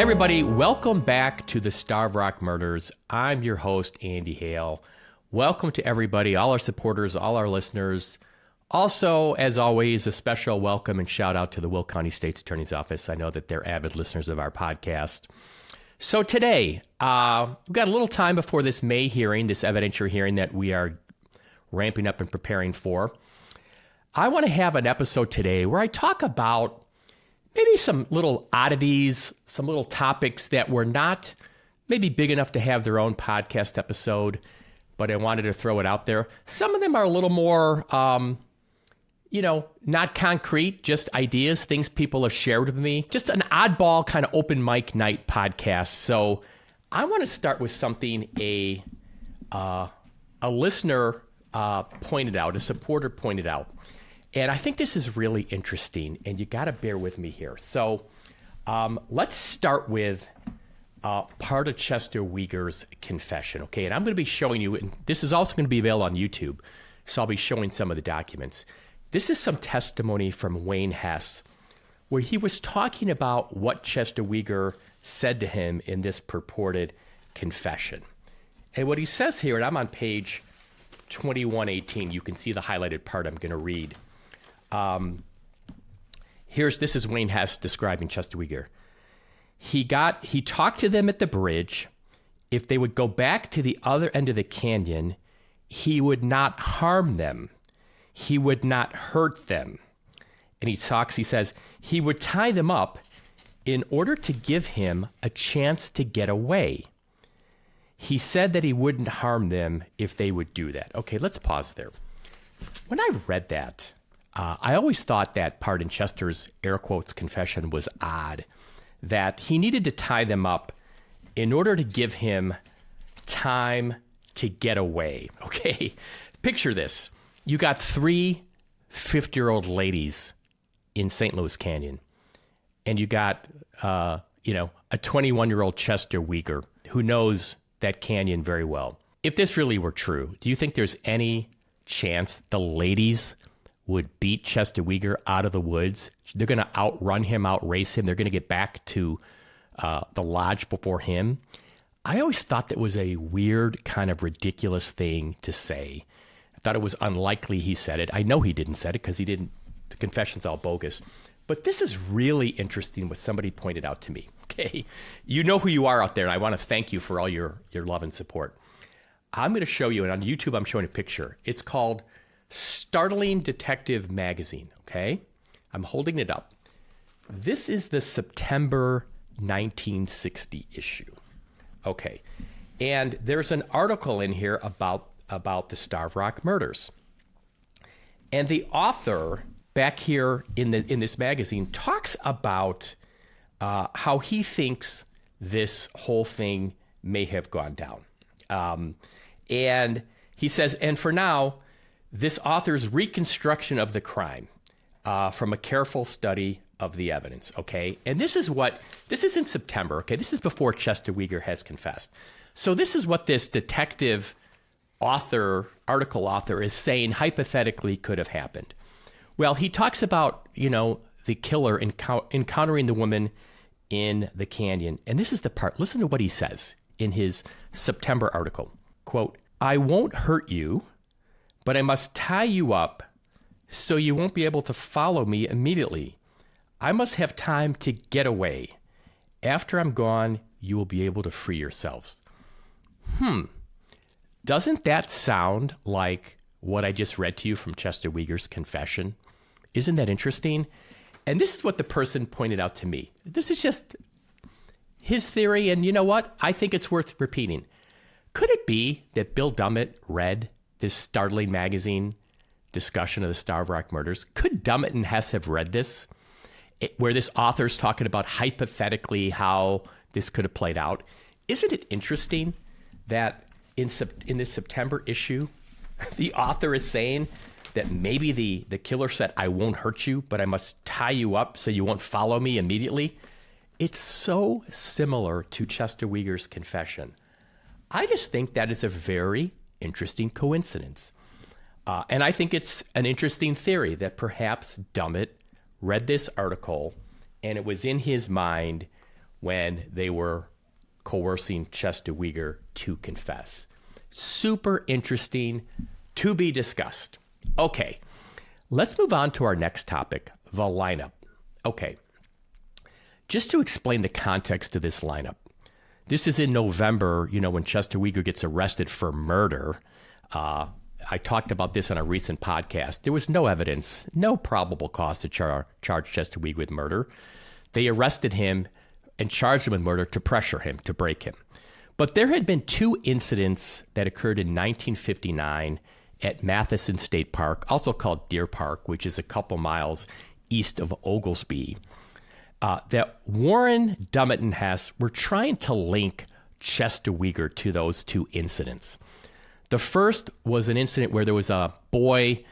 Everybody, welcome back to the Starved Rock Murders. I'm your host, Andy Hale. Welcome to everybody, all our supporters, all our listeners. Also, as always, a special welcome and shout out to the Will County State's Attorney's Office. I know that they're avid listeners of our podcast. So today, we've got a little time before this May hearing, this evidentiary hearing that we are ramping up and preparing for. I want to have an episode today where I talk about maybe some little oddities, some little topics that were not maybe big enough to have their own podcast episode, but I wanted to throw it out there. Some of them are a little more, not concrete, just ideas, things people have shared with me. Just an oddball kind of open mic night podcast. So I want to start with something a listener pointed out, a supporter pointed out. And I think this is really interesting, and you got to bear with me here. So let's start with part of Chester Weger's confession, okay? And I'm going to be showing you, and this is also going to be available on YouTube, so I'll be showing some of the documents. This is some testimony from Wayne Hess, where he was talking about what Chester Weger said to him in this purported confession. And what he says here, and I'm on page 2118, you can see the highlighted part I'm going to read. This is Wayne Hess describing Chester Weger. He talked to them at the bridge. If they would go back to the other end of the canyon, he would not harm them. He would not hurt them. And he says, he would tie them up in order to give him a chance to get away. He said that he wouldn't harm them if they would do that. Okay, let's pause there. When I read that, I always thought that part in Chester's air quotes confession was odd, that he needed to tie them up in order to give him time to get away. Okay, picture this. You got 3 50-year-old ladies in St. Louis Canyon, and you got, a 21-year-old Chester Weger who knows that canyon very well. If this really were true, do you think there's any chance the ladies would beat Chester Weger out of the woods? They're going to outrun him, outrace him. They're going to get back to the lodge before him. I always thought that was a weird, kind of ridiculous thing to say. I thought it was unlikely he said it. I know he didn't say it because he didn't. The confession's all bogus. But this is really interesting what somebody pointed out to me. Okay, you know who you are out there, and I want to thank you for all your love and support. I'm going to show you, and on YouTube I'm showing a picture. It's called Startling Detective Magazine, okay? I'm holding it up. This is the September 1960 issue. Okay, and there's an article in here about the Starved Rock murders. And the author back here in this magazine talks about how he thinks this whole thing may have gone down. And he says, and for now, this author's reconstruction of the crime from a careful study of the evidence, okay? And this is in September, okay? This is before Chester Weger has confessed. So this is what this detective article author is saying hypothetically could have happened. Well, he talks about, the killer encountering the woman in the canyon. And this is the part, listen to what he says in his September article. Quote, I won't hurt you, but I must tie you up so you won't be able to follow me immediately. I must have time to get away. After I'm gone, you will be able to free yourselves. Doesn't that sound like what I just read to you from Chester Weger's confession? Isn't that interesting? And this is what the person pointed out to me. This is just his theory, and you know what? I think it's worth repeating. Could it be that Bill Dummett read this Startling magazine discussion of the Starved Rock murders? Could Dummett and Hess have read this, where this author's talking about hypothetically how this could have played out? Isn't it interesting that in this September issue, the author is saying that maybe the killer said, I won't hurt you, but I must tie you up so you won't follow me immediately? It's so similar to Chester Weger's confession. I just think that is a very interesting coincidence. And I think it's an interesting theory that perhaps Dummett read this article and it was in his mind when they were coercing Chester Weger to confess. Super interesting, to be discussed. Okay, let's move on to our next topic, the lineup. Okay, just to explain the context of this lineup. This is in November, when Chester Weger gets arrested for murder. I talked about this on a recent podcast. There was no evidence, no probable cause to charge Chester Weger with murder. They arrested him and charged him with murder to pressure him, to break him. But there had been two incidents that occurred in 1959 at Matheson State Park, also called Deer Park, which is a couple miles east of Oglesby, that Warren, Dummett, and Hess were trying to link Chester Weger to those two incidents. The first was an incident where there was a boy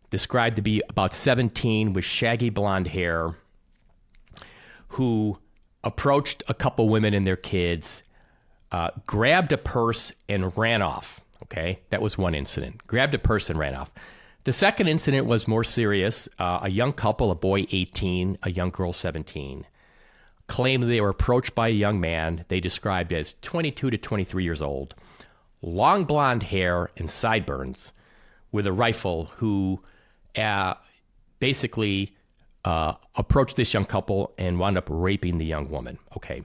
described to be about 17 with shaggy blonde hair who approached a couple women and their kids, grabbed a purse and ran off. Okay, that was one incident. Grabbed a purse and ran off. The second incident was more serious. A young couple, a boy 18, a young girl 17, claimed they were approached by a young man they described as 22 to 23 years old, long blonde hair and sideburns, with a rifle, who basically approached this young couple and wound up raping the young woman. Okay,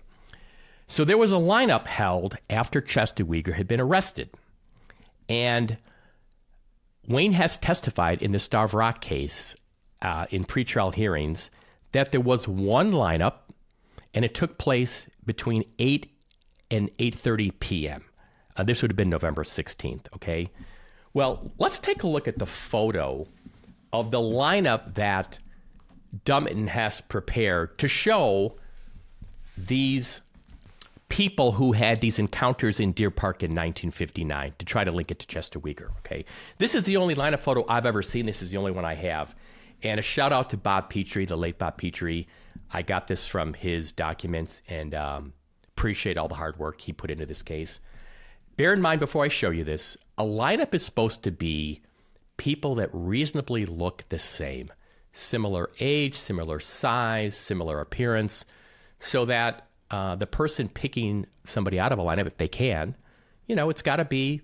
so there was a lineup held after Chester Weger had been arrested. And Wayne Hess testified in the Starve Rock case in pretrial hearings that there was one lineup, and it took place between 8 and 8:30 p.m. This would have been November 16th, okay? Well, let's take a look at the photo of the lineup that Dummett and Hess prepared to show these people who had these encounters in Deer Park in 1959 to try to link it to Chester Weger, okay? This is the only lineup photo I've ever seen. This is the only one I have. And a shout out to Bob Petrie, the late Bob Petrie. I got this from his documents and appreciate all the hard work he put into this case. Bear in mind, before I show you this, a lineup is supposed to be people that reasonably look the same. Similar age, similar size, similar appearance, so that the person picking somebody out of a lineup, if they can, it's got to be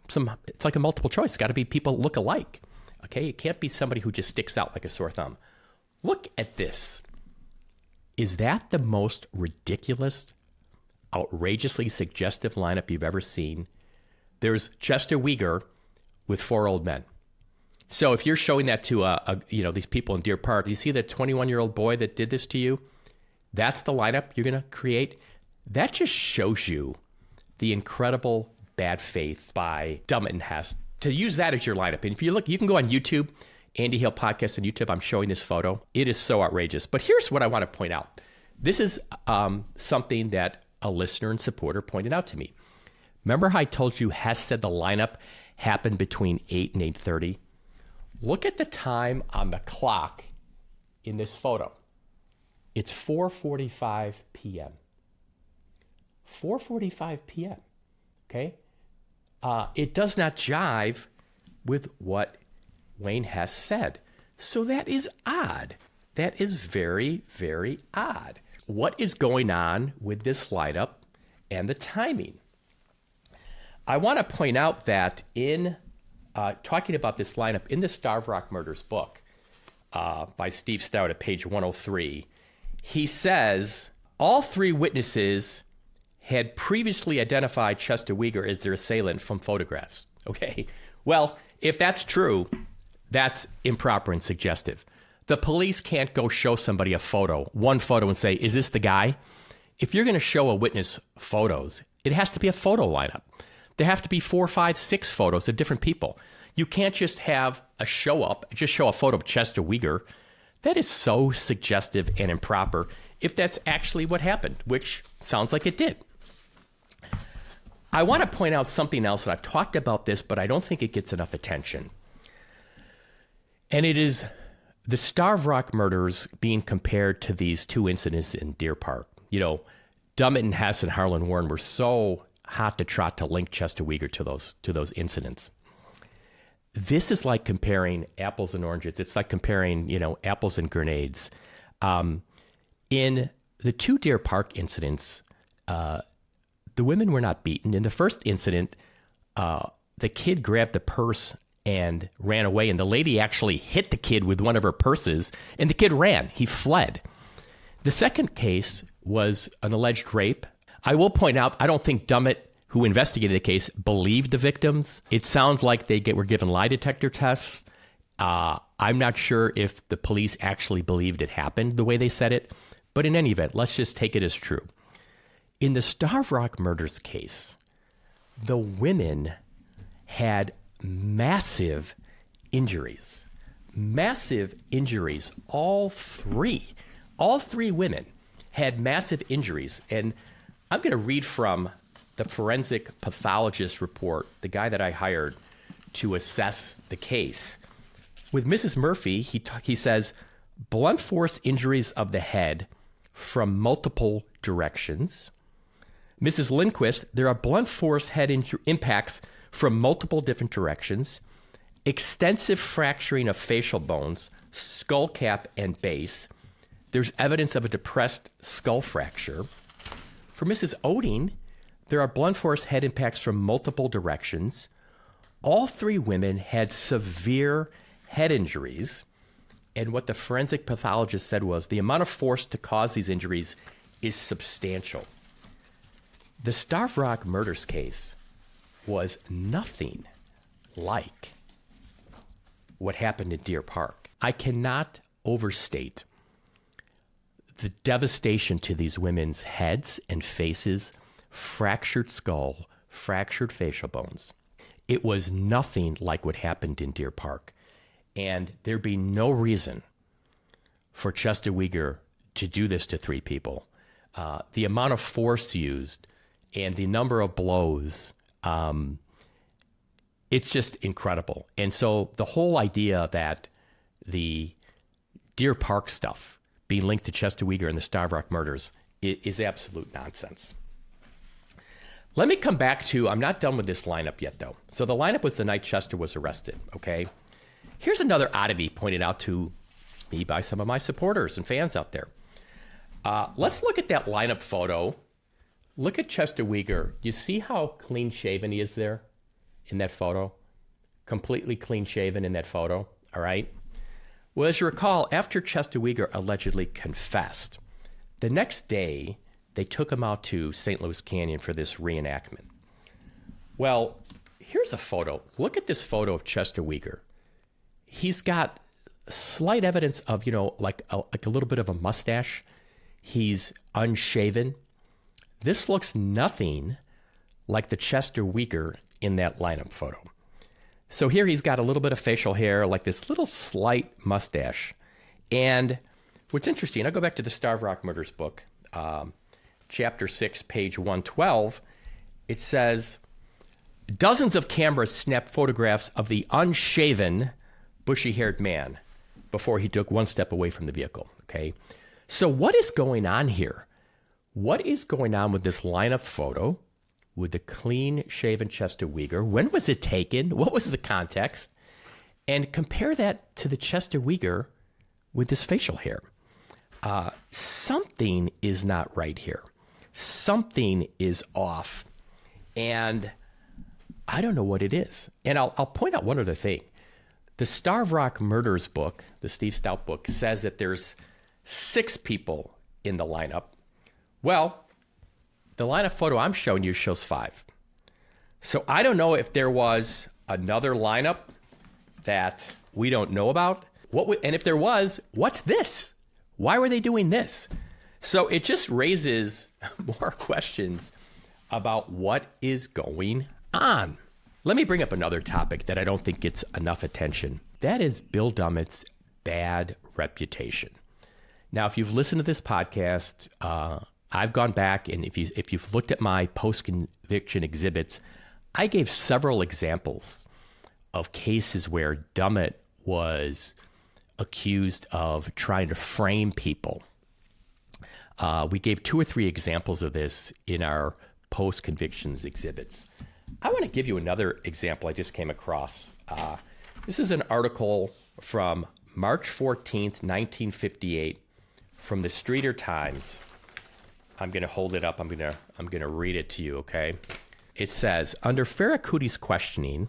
it's like a multiple choice. It's got to be people look alike. Okay, it can't be somebody who just sticks out like a sore thumb. Look at this. Is that the most ridiculous, outrageously suggestive lineup you've ever seen? There's Chester Weger with four old men. So if you're showing that to these people in Deer Park, you see that 21-year-old boy that did this to you? That's the lineup you're going to create? That just shows you the incredible bad faith by Dummett and Hess to use that as your lineup. And if you look, you can go on YouTube, Andy Hill Podcast on YouTube. I'm showing this photo. It is so outrageous. But here's what I want to point out. This is something that a listener and supporter pointed out to me. Remember how I told you Hess said the lineup happened between 8 and 8:30? Look at the time on the clock in this photo. It's 4:45 p.m. 4:45 p.m. Okay? It does not jive with what Wayne Hess said. So that is odd. That is very, very odd. What is going on with this lineup and the timing? I want to point out that in talking about this lineup in the Starve Rock Murders book by Steve Stout at page 103, he says all three witnesses had previously identified Chester Weger as their assailant from photographs. Okay, well, if that's true, that's improper and suggestive. The police can't go show somebody a photo, one photo, and say, is this the guy? If you're going to show a witness photos, it has to be a photo lineup. There have to be 4, 5, 6 photos of different people. You can't just have a show up, just show a photo of Chester Weger. That is so suggestive and improper if that's actually what happened, which sounds like it did. I want to point out something else, and I've talked about this, but I don't think it gets enough attention. And it is the Starve Rock murders being compared to these two incidents in Deer Park. Dummett and Hess and Harlan Warren were so hot to trot to link Chester Weger to those incidents. This is like comparing apples and oranges. It's like comparing, apples and grenades. In the two Deer Park incidents, the women were not beaten. In the first incident, the kid grabbed the purse and ran away, and the lady actually hit the kid with one of her purses, and the kid ran. He fled. The second case was an alleged rape. I will point out, I don't think Dummett, who investigated the case, believed the victims. It sounds like they were given lie detector tests. I'm not sure if the police actually believed it happened the way they said it, but in any event, let's just take it as true. In the Starved Rock murders case, the women had massive injuries. Massive injuries. All three women had massive injuries. And I'm going to read from the forensic pathologist report, the guy that I hired to assess the case. With Mrs. Murphy, he says, blunt force injuries of the head from multiple directions. Mrs. Lindquist, there are blunt force head impacts from multiple different directions, extensive fracturing of facial bones, skull cap and base. There's evidence of a depressed skull fracture. For Mrs. Oding, there are blunt force head impacts from multiple directions. All three women had severe head injuries. And what the forensic pathologist said was the amount of force to cause these injuries is substantial. The Starved Rock murders case was nothing like what happened in Deer Park. I cannot overstate the devastation to these women's heads and faces, fractured skull, fractured facial bones. It was nothing like what happened in Deer Park. And there'd be no reason for Chester Weger to do this to three people. The amount of force used and the number of blows, it's just incredible. And so the whole idea that the Deer Park stuff being linked to Chester Weger and the Starved Rock murders is absolute nonsense. Let me come back to, I'm not done with this lineup yet, though. So the lineup was the night Chester was arrested, okay? Here's another oddity pointed out to me by some of my supporters and fans out there. Let's look at that lineup photo. Look at Chester Weger. You see how clean shaven he is there in that photo? Completely clean shaven in that photo, all right? Well, as you recall, after Chester Weger allegedly confessed, the next day they took him out to St. Louis Canyon for this reenactment. Well, here's a photo. Look at this photo of Chester Weger. He's got slight evidence of, like a little bit of a mustache. He's unshaven. This looks nothing like the Chester Weger in that lineup photo. So here he's got a little bit of facial hair, like this little slight mustache. And what's interesting, I go back to the Starved Rock Murders book, chapter 6, page 112. It says, dozens of cameras snapped photographs of the unshaven, bushy-haired man before he took one step away from the vehicle, okay? So what is going on here? What is going on with this lineup photo with the clean-shaven Chester Weger? When was it taken? What was the context? And compare that to the Chester Weger with this facial hair. Something is not right here. Something is off. And I don't know what it is. And I'll point out one other thing. The Starved Rock Murders book, the Steve Stout book, says that there's 6 people in the lineup. Well, the lineup photo I'm showing you shows 5. So I don't know if there was another lineup that we don't know about. And if there was, what's this? Why were they doing this? So it just raises more questions about what is going on. Let me bring up another topic that I don't think gets enough attention. That is Bill Dummett's bad reputation. Now, if you've listened to this podcast, I've gone back, and if you've looked at my post-conviction exhibits, I gave several examples of cases where Dummett was accused of trying to frame people. We gave 2 or 3 examples of this in our post-convictions exhibits. I want to give you another example I just came across. This is an article from March 14th, 1958, from the Streeter Times. I'm going to hold it up. I'm going to read it to you, okay? It says, under Ferracuti's questioning,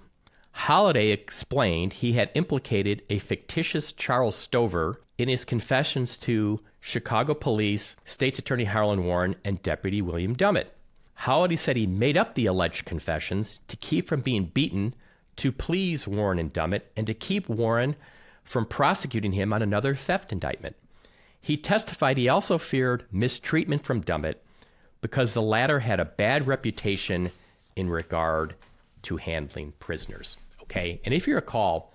Holliday explained he had implicated a fictitious Charles Stover in his confessions to Chicago police, State's Attorney Harlan Warren, and Deputy William Dummett. Holliday said he made up the alleged confessions to keep from being beaten, to please Warren and Dummett, and to keep Warren from prosecuting him on another theft indictment. He testified he also feared mistreatment from Dummett because the latter had a bad reputation in regard to handling prisoners. Okay, and if you recall,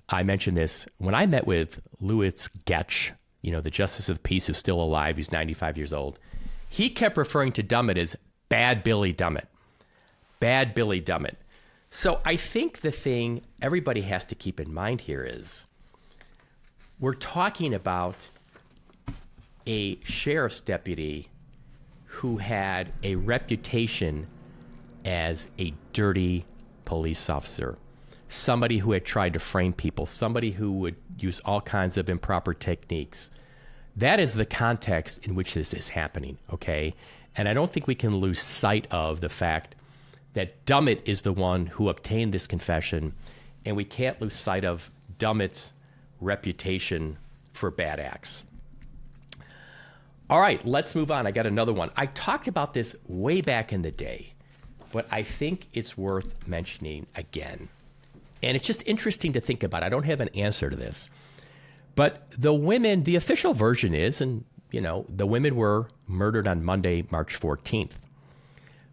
I mentioned this when I met with Louis Getch, the Justice of the Peace who's still alive. He's 95 years old. He kept referring to Dummett as Bad Billy Dummett. Bad Billy Dummett. So I think the thing everybody has to keep in mind here is we're talking about a sheriff's deputy who had a reputation as a dirty police officer, somebody who had tried to frame people, somebody who would use all kinds of improper techniques. That is the context in which this is happening, okay? And I don't think we can lose sight of the fact that Dummett is the one who obtained this confession, and we can't lose sight of Dummett's reputation for bad acts. All right, let's move on. I got another one. I talked about this way back in the day, but I think it's worth mentioning again. And it's just interesting to think about. I don't have an answer to this. But the official version is, and the women were murdered on Monday, March 14th.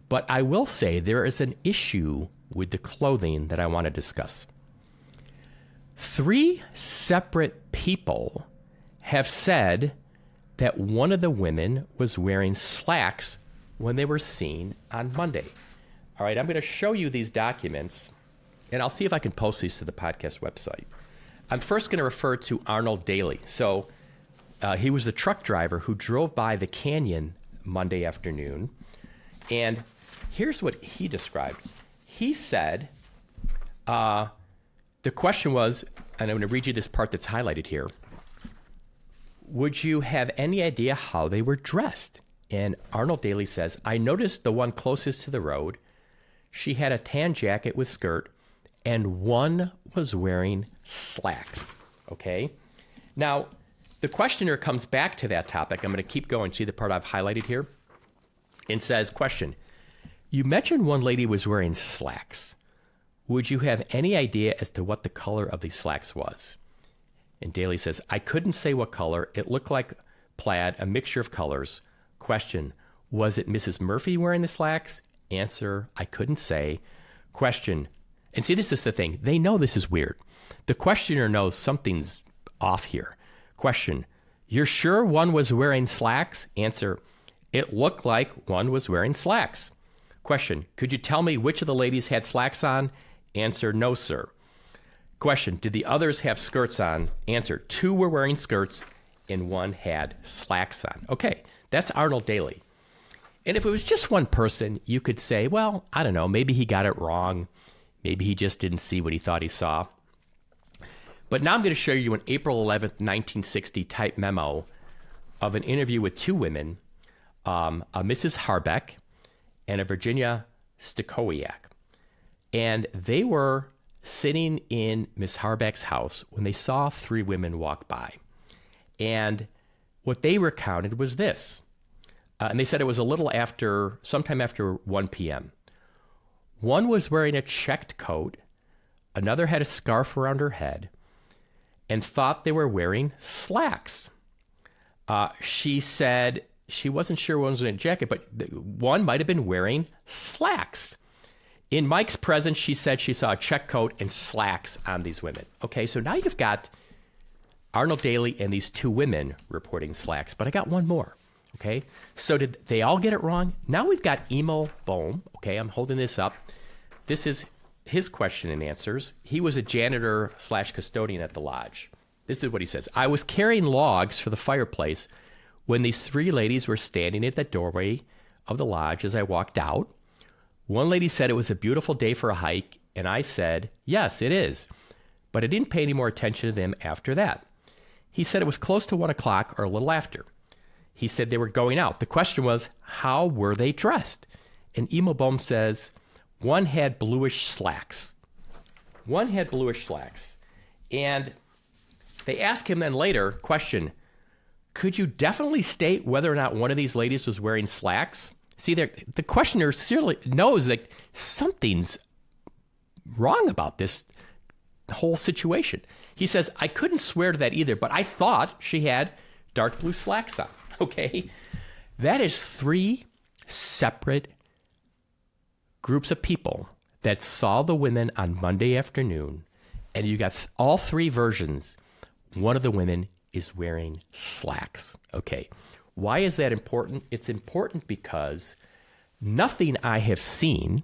But I will say there is an issue with the clothing that I want to discuss. 3 separate people have said that one of the women was wearing slacks when they were seen on Monday. All right, I'm going to show you these documents, and I'll see if I can post these to the podcast website. I'm first going to refer to Arnold Daly. So he was the truck driver who drove by the canyon Monday afternoon, and here's what he described. He said, the question was, and I'm going to read you this part that's highlighted here. Would you have any idea how they were dressed? And Arnold Daly says, I noticed the one closest to the road. She had a tan jacket with skirt, and one was wearing slacks. Okay? Now, the questioner comes back to that topic. I'm going to keep going. See the part I've highlighted here? And says, question, you mentioned one lady was wearing slacks. Would you have any idea as to what the color of these slacks was? And Daly says, I couldn't say what color. It looked like plaid, a mixture of colors. Question, was it Mrs. Murphy wearing the slacks? Answer, I couldn't say. Question, and see, this is the thing. They know this is weird. The questioner knows something's off here. Question, you're sure one was wearing slacks? Answer, it looked like one was wearing slacks. Question, could you tell me which of the ladies had slacks on? Answer, no, sir. Question, did the others have skirts on? Answer, 2 were wearing skirts and 1 had slacks on. Okay, that's Arnold Daly. And if it was just one person, you could say, well, I don't know, maybe he got it wrong. Maybe he just didn't see what he thought he saw. But now I'm going to show you an April 11th, 1960 type memo of an interview with 2 women, a Mrs. Harbeck and a Virginia Stokowiak. And they were sitting in Miss Harbeck's house when they saw 3 women walk by. And what they recounted was this. And they said it was a little after, sometime after 1 p.m. One was wearing a checked coat. Another had a scarf around her head and thought they were wearing slacks. She said she wasn't sure one was wearing a jacket, but one might have been wearing slacks. In Mike's presence, she said she saw a check coat and slacks on these women. Okay, so now you've got Arnold Daly and these 2 women reporting slacks, but I got one more. Okay, so did they all get it wrong? Now we've got Emil Bohm. Okay, I'm holding this up. This is his question and answers. He was a janitor / custodian at the lodge. This is what he says. I was carrying logs for the fireplace when these 3 ladies were standing at the doorway of the lodge as I walked out. One lady said it was a beautiful day for a hike, and I said, yes, it is. But I didn't pay any more attention to them after that. He said it was close to 1 o'clock or a little after. He said they were going out. The question was, how were they dressed? And Immelbaum says, one had bluish slacks. One had bluish slacks. And they ask him then later, question, could you definitely state whether or not one of these ladies was wearing slacks? See, the questioner certainly knows that something's wrong about this whole situation. He says, I couldn't swear to that either, but I thought she had dark blue slacks on. Okay? That is 3 separate groups of people that saw the women on Monday afternoon, and you got all 3 versions. One of the women is wearing slacks. Okay. Why is that important? It's important because nothing I have seen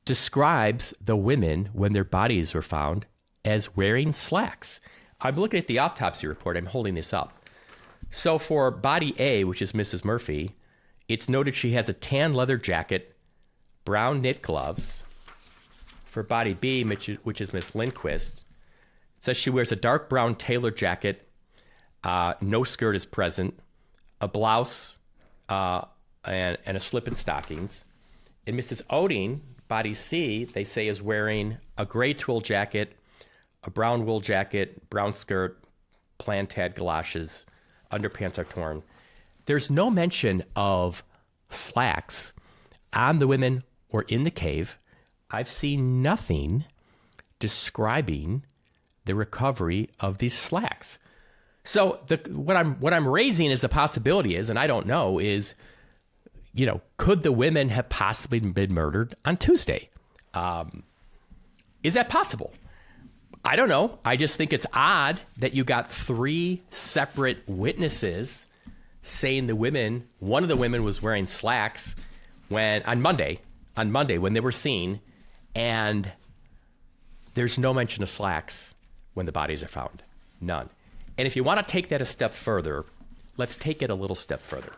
describes the women when their bodies were found as wearing slacks. I'm looking at the autopsy report. I'm holding this up. So for body A, which is Mrs. Murphy, it's noted she has a tan leather jacket, brown knit gloves. For body B, which is Miss Lindquist, it says she wears a dark brown tailor jacket, no skirt is present, a blouse, and a slip and stockings. And Mrs. Oding, body C, they say is wearing a gray twill jacket, a brown wool jacket, brown skirt, plaid galoshes, underpants are torn. There's no mention of slacks on the women or in the cave. I've seen nothing describing the recovery of these slacks. So what I'm raising as a possibility is, and I don't know, is, could the women have possibly been murdered on Tuesday? Is that possible? I don't know. I just think it's odd that you got 3 separate witnesses saying one of the women was wearing slacks on Monday when they were seen, and there's no mention of slacks when the bodies are found. None. And if you want to take that a step further, let's take it a little step further.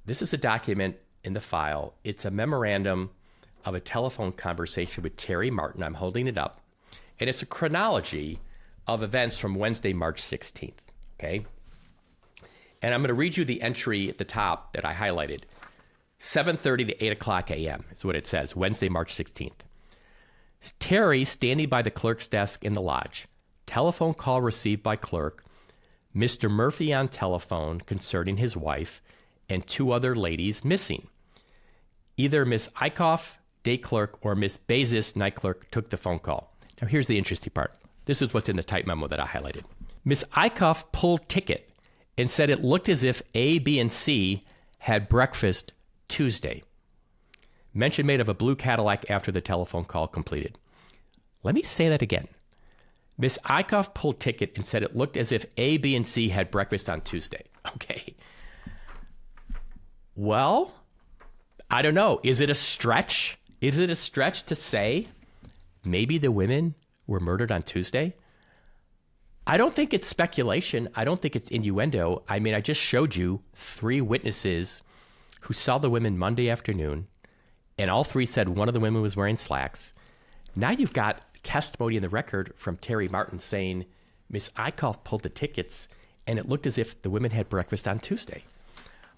This is a document in the file. It's a memorandum of a telephone conversation with Terry Martin. I'm holding it up. And it's a chronology of events from Wednesday, March 16th. Okay? And I'm going to read you the entry at the top that I highlighted. 7:30 to 8 o'clock a.m. is what it says, Wednesday, March 16th. Terry standing by the clerk's desk in the lodge. Telephone call received by clerk. Mr. Murphy on telephone concerning his wife and 2 other ladies missing. Either Miss Eichhoff, day clerk, or Miss Bezos, night clerk, took the phone call. Now, here's the interesting part. This is what's in the type memo that I highlighted. Miss Eichhoff pulled ticket and said it looked as if A, B, and C had breakfast Tuesday. Mention made of a blue Cadillac after the telephone call completed. Let me say that again. Miss Eichhoff pulled ticket and said it looked as if A, B, and C had breakfast on Tuesday. Okay. Well, I don't know. Is it a stretch? Is it a stretch to say maybe the women were murdered on Tuesday? I don't think it's speculation. I don't think it's innuendo. I mean, I just showed you 3 witnesses who saw the women Monday afternoon, and all 3 said one of the women was wearing slacks. Now you've got testimony in the record from Terry Martin saying Miss Eichhoff pulled the tickets, and it looked as if the women had breakfast on Tuesday.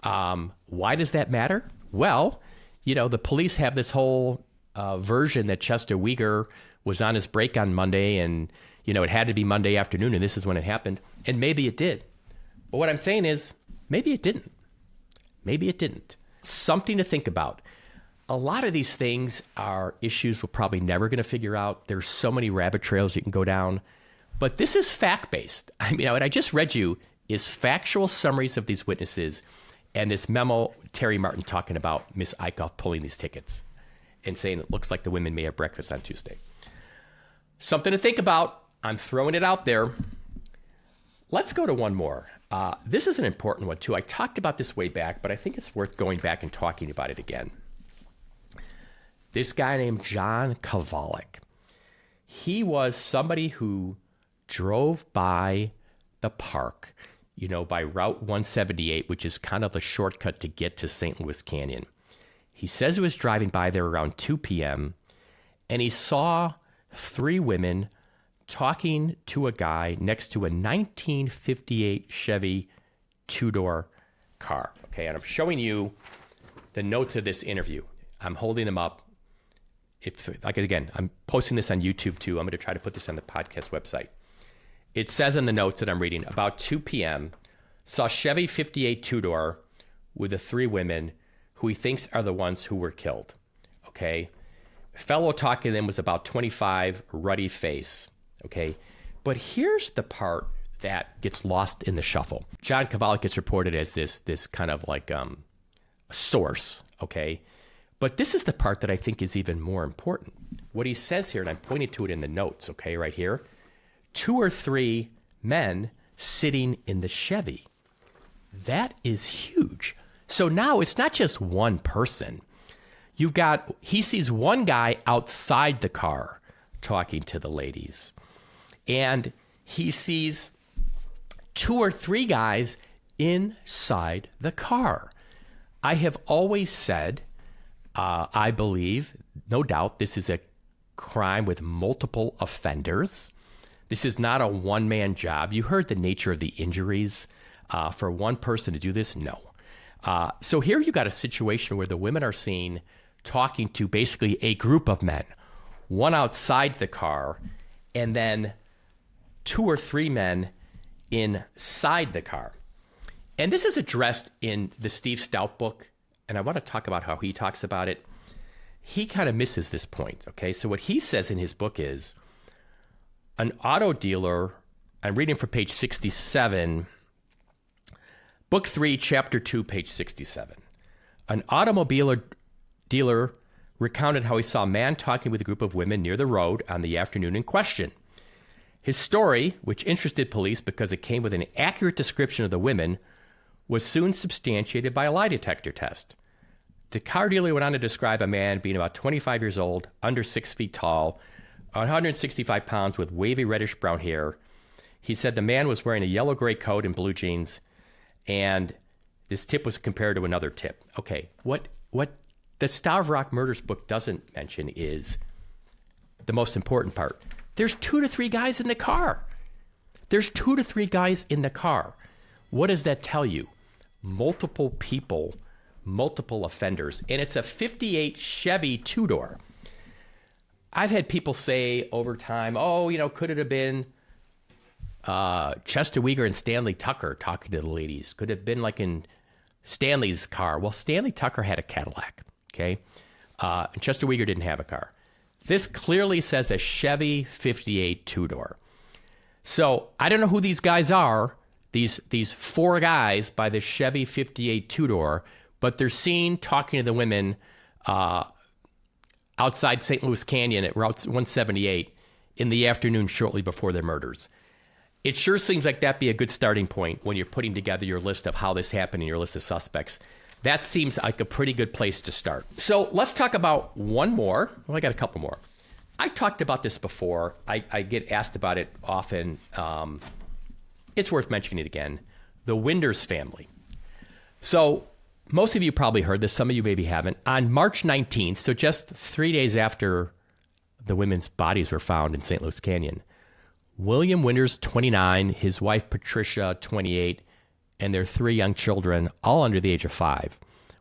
Why does that matter? Well, the police have this whole version that Chester Weger was on his break on Monday, and it had to be Monday afternoon, and this is when it happened. And maybe it did. But what I'm saying is, maybe it didn't. Maybe it didn't. Something to think about. A lot of these things are issues we're probably never going to figure out. There's so many rabbit trails you can go down. But this is fact-based. I mean, what I just read you is factual summaries of these witnesses and this memo, Terry Martin talking about Miss Eichhoff pulling these tickets and saying it looks like the women may have breakfast on Tuesday. Something to think about. I'm throwing it out there. Let's go to one more. This is an important one, too. I talked about this way back, but I think it's worth going back and talking about it again. This guy named John Kovalik. He was somebody who drove by the park, by Route 178, which is kind of the shortcut to get to St. Louis Canyon. He says he was driving by there around 2 p.m., and he saw 3 women talking to a guy next to a 1958 Chevy two-door car. Okay, and I'm showing you the notes of this interview. I'm holding them up. Again, I'm posting this on YouTube too. I'm going to try to put this on the podcast website. It says in the notes that I'm reading, about 2 p.m., saw Chevy 58 two-door with the 3 women who he thinks are the ones who were killed. Okay. Fellow talking to them was about 25, ruddy face. Okay. But here's the part that gets lost in the shuffle. John Cavalli gets reported as this kind of like source. Okay. But this is the part that I think is even more important. What he says here, and I'm pointing to it in the notes, okay, right here. 2 or 3 men sitting in the Chevy. That is huge. So now it's not just one person. He sees one guy outside the car talking to the ladies. And he sees 2 or 3 guys inside the car. I have always said, I believe, no doubt, this is a crime with multiple offenders. This is not a one-man job. You heard the nature of the injuries. For one person to do this, no. So here you got a situation where the women are seen talking to basically a group of men, one outside the car, and then 2 or 3 men inside the car. And this is addressed in the Steve Stout book, and I want to talk about how he talks about it. He kind of misses this point, okay? So what he says in his book is, an auto dealer, I'm reading from page 67, Book 3, Chapter 2, page 67. An automobile dealer recounted how he saw a man talking with a group of women near the road on the afternoon in question. His story, which interested police because it came with an accurate description of the women, was soon substantiated by a lie detector test. The car dealer went on to describe a man being about 25 years old, under 6 feet tall, 165 pounds with wavy reddish-brown hair. He said the man was wearing a yellow-gray coat and blue jeans, and this tip was compared to another tip. Okay, what the Starve Rock Murders book doesn't mention is the most important part. There's 2 to 3 guys in the car. There's 2 to 3 guys in the car. What does that tell you? Multiple people, multiple offenders, and it's a 58 Chevy two-door. I've had people say over time, could it have been Chester Weger and Stanley Tucker talking to the ladies? Could it have been like in Stanley's car? Well, Stanley Tucker had a Cadillac, okay? And Chester Weger didn't have a car. This clearly says a Chevy 58 two-door. So I don't know who these guys are, these 4 guys by the Chevy 58 two-door, but they're seen talking to the women outside St. Louis Canyon at Route 178 in the afternoon shortly before their murders. It sure seems like that'd be a good starting point when you're putting together your list of how this happened and your list of suspects. That seems like a pretty good place to start. So let's talk about one more. Well, I got a couple more. I talked about this before. I get asked about it often. It's worth mentioning it again. The Winders family. So most of you probably heard this. Some of you maybe haven't. On March 19th, so just 3 days after the women's bodies were found in St. Louis Canyon, William Winders, 29, his wife Patricia, 28, and their 3 young children, all under the age of 5,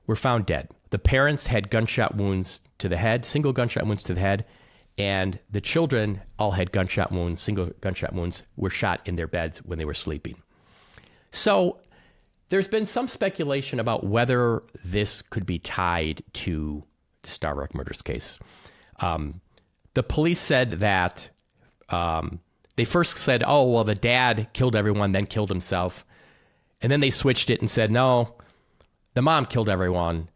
were found dead. The parents had gunshot wounds to the head, single gunshot wounds to the head, and the children all had gunshot wounds, single gunshot wounds, were shot in their beds when they were sleeping. So there's been some speculation about whether this could be tied to the Starve Rock Murders case. The police said that they first said, the dad killed everyone, then killed himself. And then they switched it and said, no, the mom killed everyone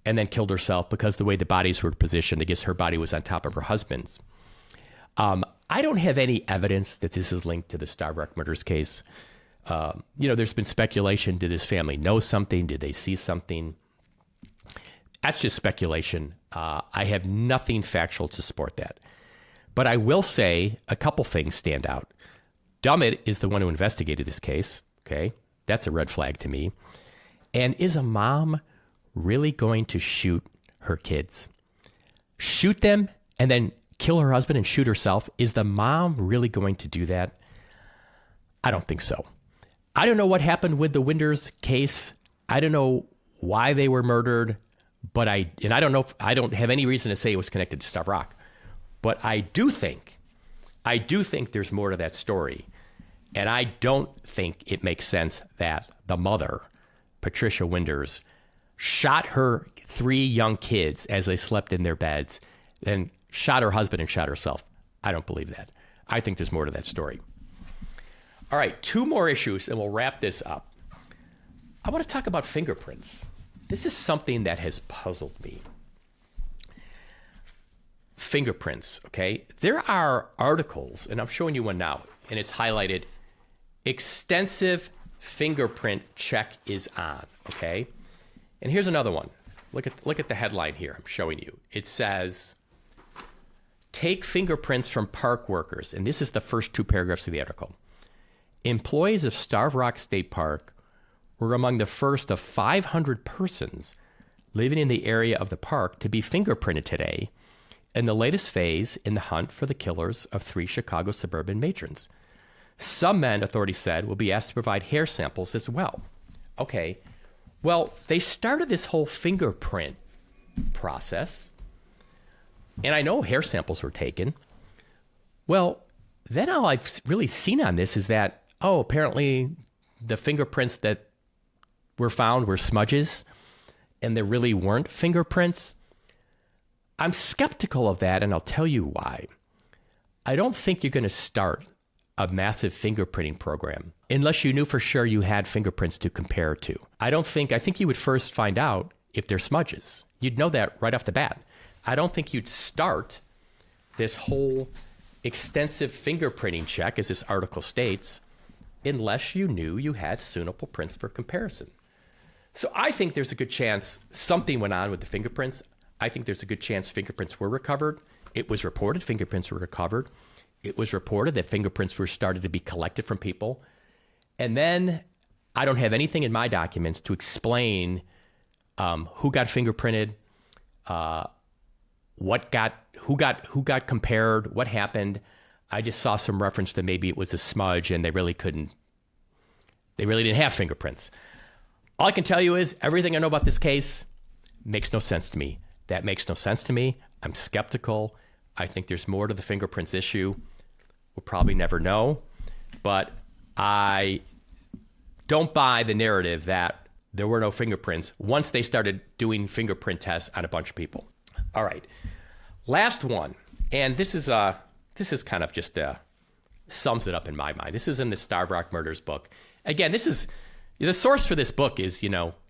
and then killed herself because the way the bodies were positioned, I guess her body was on top of her husband's. I don't have any evidence that this is linked to the Starve Rock Murders case. There's been speculation. Did this family know something? Did they see something? That's just speculation. I have nothing factual to support that. But I will say a couple things stand out. Dummett is the one who investigated this case. Okay. That's a red flag to me. And is a mom really going to shoot her kids? Shoot them and then kill her husband and shoot herself? Is the mom really going to do that? I don't think so. I don't know what happened with the Winders case. I don't know why they were murdered, but I don't know if, I don't have any reason to say it was connected to Starved Rock. But I do think there's more to that story. And I don't think it makes sense that the mother, Patricia Winders, shot her 3 young kids as they slept in their beds, then shot her husband and shot herself. I don't believe that. I think there's more to that story. All right, 2 more issues and we'll wrap this up. I want to talk about fingerprints. This is something that has puzzled me. Fingerprints, okay? There are articles, and I'm showing you one now, and it's highlighted, extensive fingerprint check is on, okay? And here's another one. Look at the headline here I'm showing you. It says, take fingerprints from park workers. And this is the first 2 paragraphs of the article. Employees of Starved Rock State Park were among the first of 500 persons living in the area of the park to be fingerprinted today in the latest phase in the hunt for the killers of 3 Chicago suburban matrons. Some men, authorities said, will be asked to provide hair samples as well. Okay, well, they started this whole fingerprint process, and I know hair samples were taken. Well, then all I've really seen on this is that, apparently the fingerprints that were found were smudges, and there really weren't fingerprints. I'm skeptical of that, and I'll tell you why. I don't think you're going to start a massive fingerprinting program unless you knew for sure you had fingerprints to compare to. I think you would first find out if they're smudges. You'd know that right off the bat. I don't think you'd start this whole extensive fingerprinting check, as this article states, unless you knew you had suitable prints for comparison. So I think there's a good chance something went on with the fingerprints. I think there's a good chance fingerprints were recovered. It was reported fingerprints were recovered. It was reported that fingerprints were started to be collected from people. And then I don't have anything in my documents to explain who got fingerprinted, who got compared, what happened. I just saw some reference that maybe it was a smudge and they really didn't have fingerprints. All I can tell you is everything I know about this case makes no sense to me. That makes no sense to me. I'm skeptical. I think there's more to the fingerprints issue. We'll probably never know. But I don't buy the narrative that there were no fingerprints once they started doing fingerprint tests on a bunch of people. All right. Last one. And this is kind of just sums it up in my mind. This is in the Starved Rock Murders book. Again, this is the source for this book is,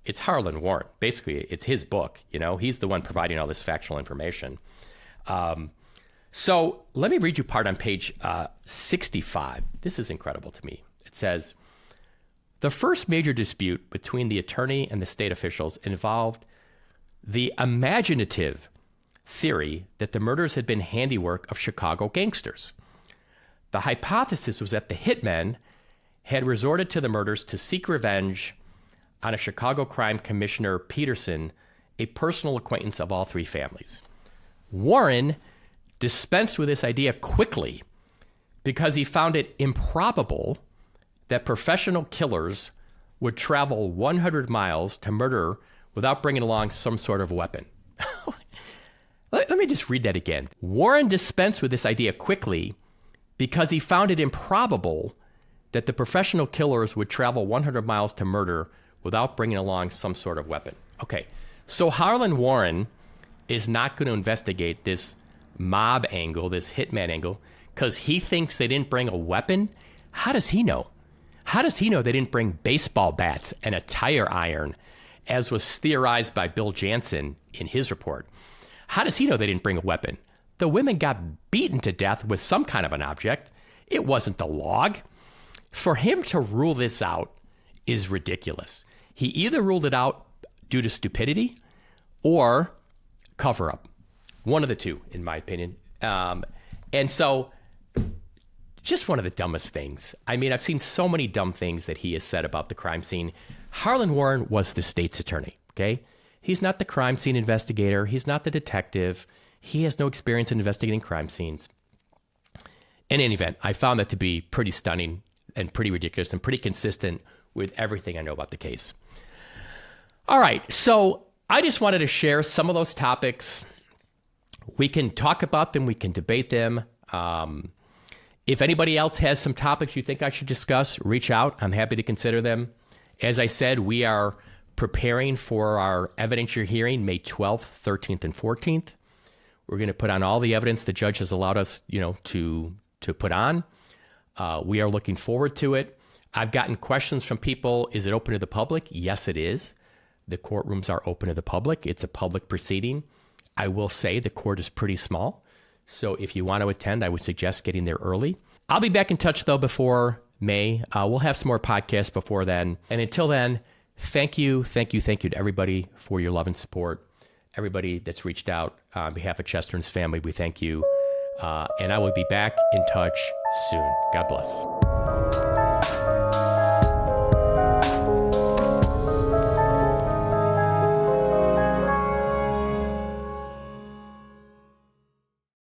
it's Harlan Warren. Basically, it's his book. He's the one providing all this factual information. So let me read you part on page 65. This is incredible to me. It says, the first major dispute between the attorney and the state officials involved the imaginative theory that the murders had been handiwork of Chicago gangsters. The hypothesis was that the hitmen had resorted to the murders to seek revenge on a Chicago crime commissioner, Peterson, a personal acquaintance of all 3 families. Warren dispensed with this idea quickly because he found it improbable that professional killers would travel 100 miles to murder without bringing along some sort of weapon. Let me just read that again. Warren dispensed with this idea quickly because he found it improbable that the professional killers would travel 100 miles to murder without bringing along some sort of weapon. Okay, so Harlan Warren is not going to investigate this mob angle, this hitman angle, because he thinks they didn't bring a weapon? How does he know? How does he know they didn't bring baseball bats and a tire iron, as was theorized by Bill Jansen in his report? How does he know they didn't bring a weapon? The women got beaten to death with some kind of an object. It wasn't the log. For him to rule this out is ridiculous. He either ruled it out due to stupidity or cover up. One of the two, in my opinion. And so, just one of the dumbest things. I mean, I've seen so many dumb things that he has said about the crime scene. Harlan Warren was the state's attorney, okay? He's not the crime scene investigator. He's not the detective. He has no experience in investigating crime scenes. In any event, I found that to be pretty stunning. and pretty ridiculous and pretty consistent with everything I know about the case. All right, so I just wanted to share some of those topics. We can talk about them. We can debate them. If anybody else has some topics you think I should discuss, reach out. I'm happy to consider them. As I said, we are preparing for our evidentiary hearing May 12th, 13th, and 14th. We're going to put on all the evidence the judge has allowed us, to put on. We are looking forward to it. I've gotten questions from people. Is it open to the public? Yes, it is. The courtrooms are open to the public. It's a public proceeding. I will say the court is pretty small. So if you want to attend, I would suggest getting there early. I'll be back in touch, though, before May. We'll have some more podcasts before then. And until then, thank you to everybody for your love and support. Everybody that's reached out on behalf of Chester and his family, we thank you. And I will be back in touch soon. God bless.